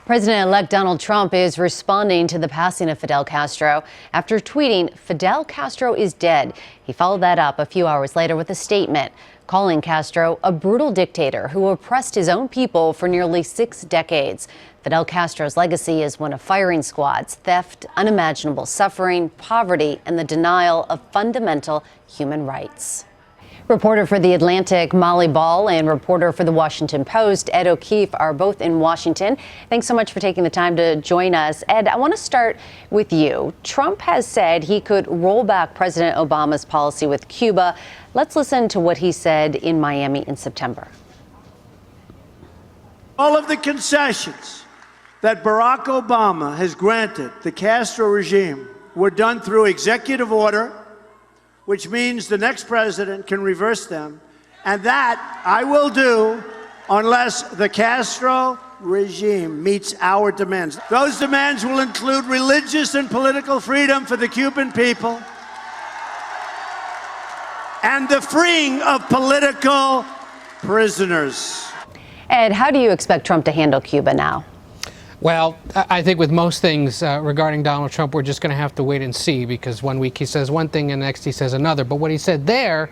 President-elect Donald Trump is responding to the passing of Fidel Castro after tweeting, "Fidel Castro is dead." He followed that up a few hours later with a statement, calling Castro a brutal dictator who oppressed his own people for nearly 6 decades. Fidel Castro's legacy is one of firing squads, theft, unimaginable suffering, poverty, and the denial of fundamental human rights. Reporter for The Atlantic, Molly Ball, and reporter for The Washington Post, Ed O'Keefe, are both in Washington. Thanks so much for taking the time to join us. Ed, I want to start with you. Trump has said he could roll back President Obama's policy with Cuba. Let's listen to what he said in Miami in September. All of the concessions that Barack Obama has granted the Castro regime were done through executive order, which means the next president can reverse them. And that I will do unless the Castro regime meets our demands. Those demands will include religious and political freedom for the Cuban people and the freeing of political prisoners. Ed, how do you expect Trump to handle Cuba now? Well, I think with most things regarding Donald Trump, we're just going to have to wait and see, because one week he says one thing and next he says another. But what he said there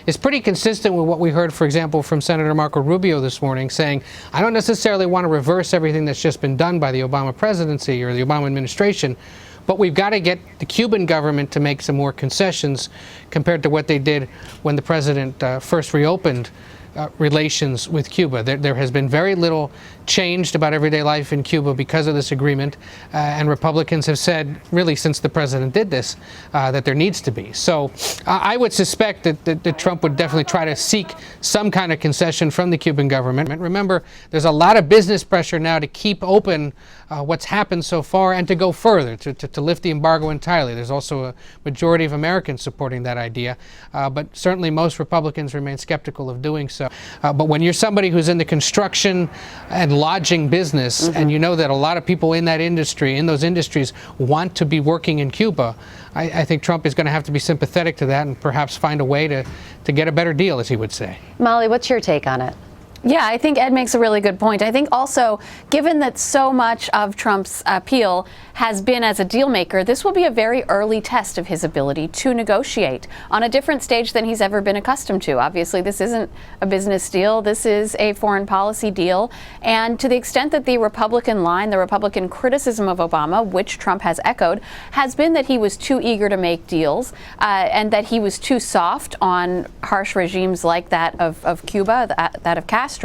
is pretty consistent with what we heard, for example, from Senator Marco Rubio this morning, saying, I don't necessarily want to reverse everything that's just been done by the Obama presidency or the Obama administration, but we've got to get the Cuban government to make some more concessions compared to what they did when the president first reopened relations with Cuba. There has been very little changed about everyday life in Cuba because of this agreement, and Republicans have said, really since the president did this, that there needs to be. So I would suspect that Trump would definitely try to seek some kind of concession from the Cuban government. Remember, there's a lot of business pressure now to keep open what's happened so far and to go further, to lift the embargo entirely. There's also a majority of Americans supporting that idea, but certainly most Republicans remain skeptical of doing so. But when you're somebody who's in the construction and lodging business, and you know that a lot of people in that industry, in those industries, want to be working in Cuba, I think Trump is going to have to be sympathetic to that and perhaps find a way to get a better deal, as he would say. Molly, what's your take on it? Yeah, I think Ed makes a really good point. I think also, given that so much of Trump's appeal has been as a deal maker, this will be a very early test of his ability to negotiate on a different stage than he's ever been accustomed to. Obviously, this isn't a business deal. This is a foreign policy deal. And to the extent that the Republican line, the Republican criticism of Obama, which Trump has echoed, has been that he was too eager to make deals and that he was too soft on harsh regimes like that of Cuba, that of Castro,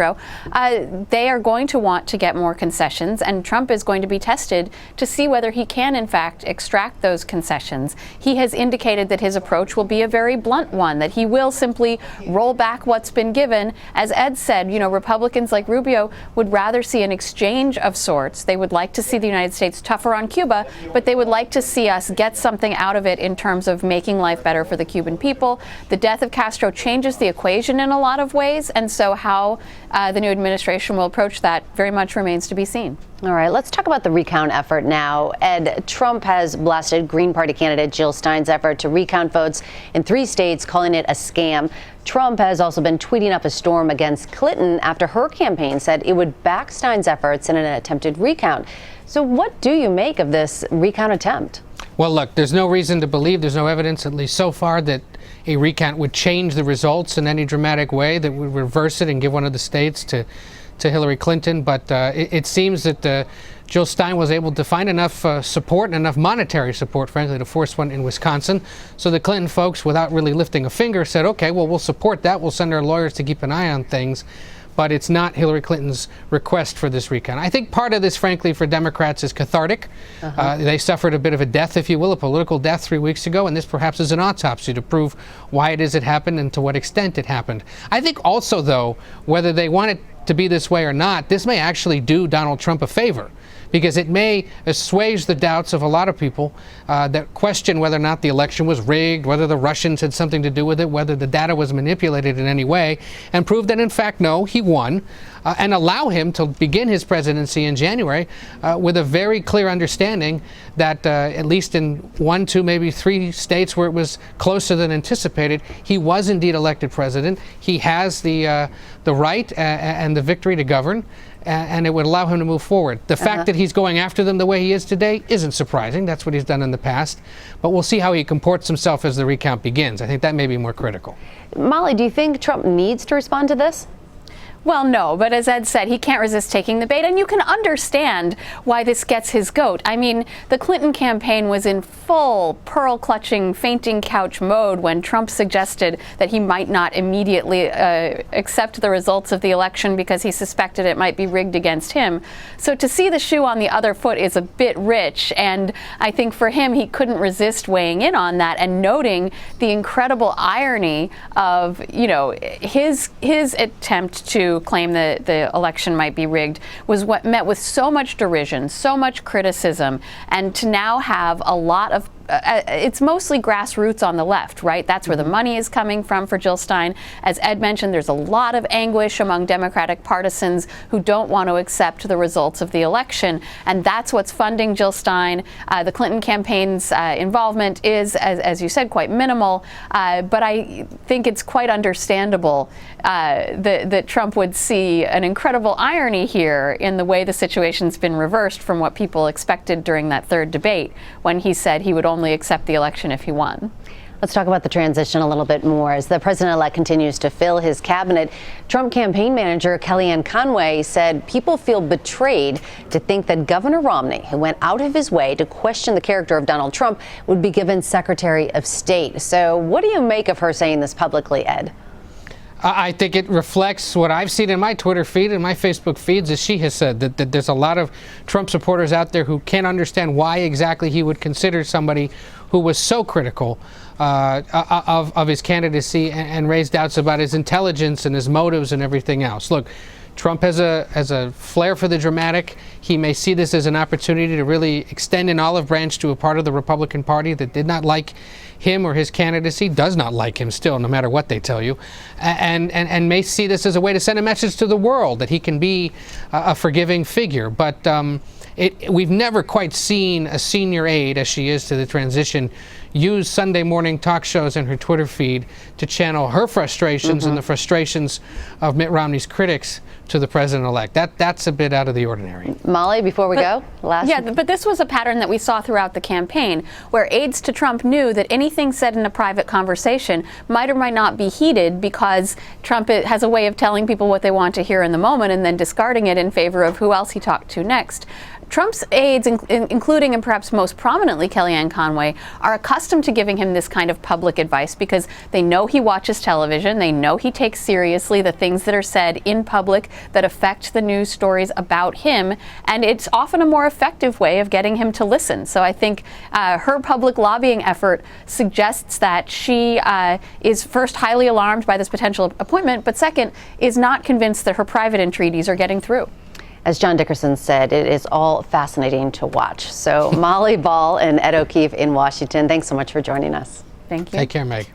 they are going to want to get more concessions, and Trump is going to be tested to see whether he can, in fact, extract those concessions. He has indicated that his approach will be a very blunt one, that he will simply roll back what's been given. As Ed said, you know, Republicans like Rubio would rather see an exchange of sorts. They would like to see the United States tougher on Cuba, but they would like to see us get something out of it in terms of making life better for the Cuban people. The death of Castro changes the equation in a lot of ways, and so how the new administration will approach that very much remains to be seen. All right, let's talk about the recount effort now. Ed, Trump has blasted Green Party candidate Jill Stein's effort to recount votes in 3 states, calling it a scam. Trump has also been tweeting up a storm against Clinton after her campaign said it would back Stein's efforts in an attempted recount. So what do you make of this recount attempt? Well, look, there's no reason to believe, there's no evidence, at least so far, that a recount would change the results in any dramatic way, that would reverse it and give one of the states to Hillary Clinton. But it seems that Jill Stein was able to find enough support and enough monetary support, frankly, to force one in Wisconsin. So the Clinton folks, without really lifting a finger, said, okay, well, we'll support that. We'll send our lawyers to keep an eye on things. But it's not Hillary Clinton's request for this recount. I think part of this, frankly, for Democrats is cathartic. They suffered a bit of a death, if you will, a political death 3 weeks ago, and this perhaps is an autopsy to prove why it is it happened and to what extent it happened. I think also, though, whether they want it to be this way or not, this may actually do Donald Trump a favor, because it may assuage the doubts of a lot of people that question whether or not the election was rigged, whether the Russians had something to do with it, whether the data was manipulated in any way, and prove that, in fact, no, he won, and allow him to begin his presidency in January with a very clear understanding that at least in 1, 2, maybe 3 states where it was closer than anticipated, he was indeed elected president. He has the right and the victory to govern. and it would allow him to move forward. The fact that he's going after them the way he is today isn't surprising. That's what he's done in the past. But we'll see how he comports himself as the recount begins. I think that may be more critical. Molly, do you think Trump needs to respond to this? Well, no, but as Ed said, he can't resist taking the bait, and you can understand why this gets his goat. I mean, the Clinton campaign was in full pearl-clutching, fainting couch mode when Trump suggested that he might not immediately accept the results of the election because he suspected it might be rigged against him. So to see the shoe on the other foot is a bit rich, and I think for him, he couldn't resist weighing in on that and noting the incredible irony of, you know, his attempt to claim that the election might be rigged was what met with so much derision, so much criticism, and to now have a lot of it's mostly grassroots on the left, right? That's where the money is coming from for Jill Stein. As Ed mentioned, there's a lot of anguish among Democratic partisans who don't want to accept the results of the election, and that's what's funding Jill Stein. The Clinton campaign's involvement is, as you said, quite minimal, but I think it's quite understandable that Trump would see an incredible irony here in the way the situation's been reversed from what people expected during that third debate, when he said he would only accept the election if he won. Let's talk about the transition a little bit more. As the president-elect continues to fill his cabinet, Trump campaign manager Kellyanne Conway said people feel betrayed to think that Governor Romney, who went out of his way to question the character of Donald Trump, would be given Secretary of State. So what do you make of her saying this publicly, Ed? I think it reflects what I've seen in my Twitter feed and my Facebook feeds, as she has said, that there's a lot of Trump supporters out there who can't understand why exactly he would consider somebody who was so critical of his candidacy and raised doubts about his intelligence and his motives and everything else. Look, Trump has a flair for the dramatic. He may see this as an opportunity to really extend an olive branch to a part of the Republican Party that did not like him or his candidacy, does not like him still, no matter what they tell you, and may see this as a way to send a message to the world that he can be a forgiving figure. But we've never quite seen a senior aide, as she is to the transition, use Sunday morning talk shows and her Twitter feed to channel her frustrations and the frustrations of Mitt Romney's critics to the president-elect. That's a bit out of the ordinary. Molly, before we go, but this was a pattern that we saw throughout the campaign, where aides to Trump knew that anything said in a private conversation might or might not be heeded because Trump has a way of telling people what they want to hear in the moment and then discarding it in favor of who else he talked to next. Trump's aides, including and perhaps most prominently Kellyanne Conway, are accustomed to giving him this kind of public advice because they know he watches television, they know he takes seriously the things that are said in public that affect the news stories about him, and it's often a more effective way of getting him to listen. So I think her public lobbying effort suggests that she is first highly alarmed by this potential appointment, but second, is not convinced that her private entreaties are getting through. As John Dickerson said, it is all fascinating to watch. So Molly Ball and Ed O'Keefe in Washington, thanks so much for joining us. Thank you. Take care, Meg.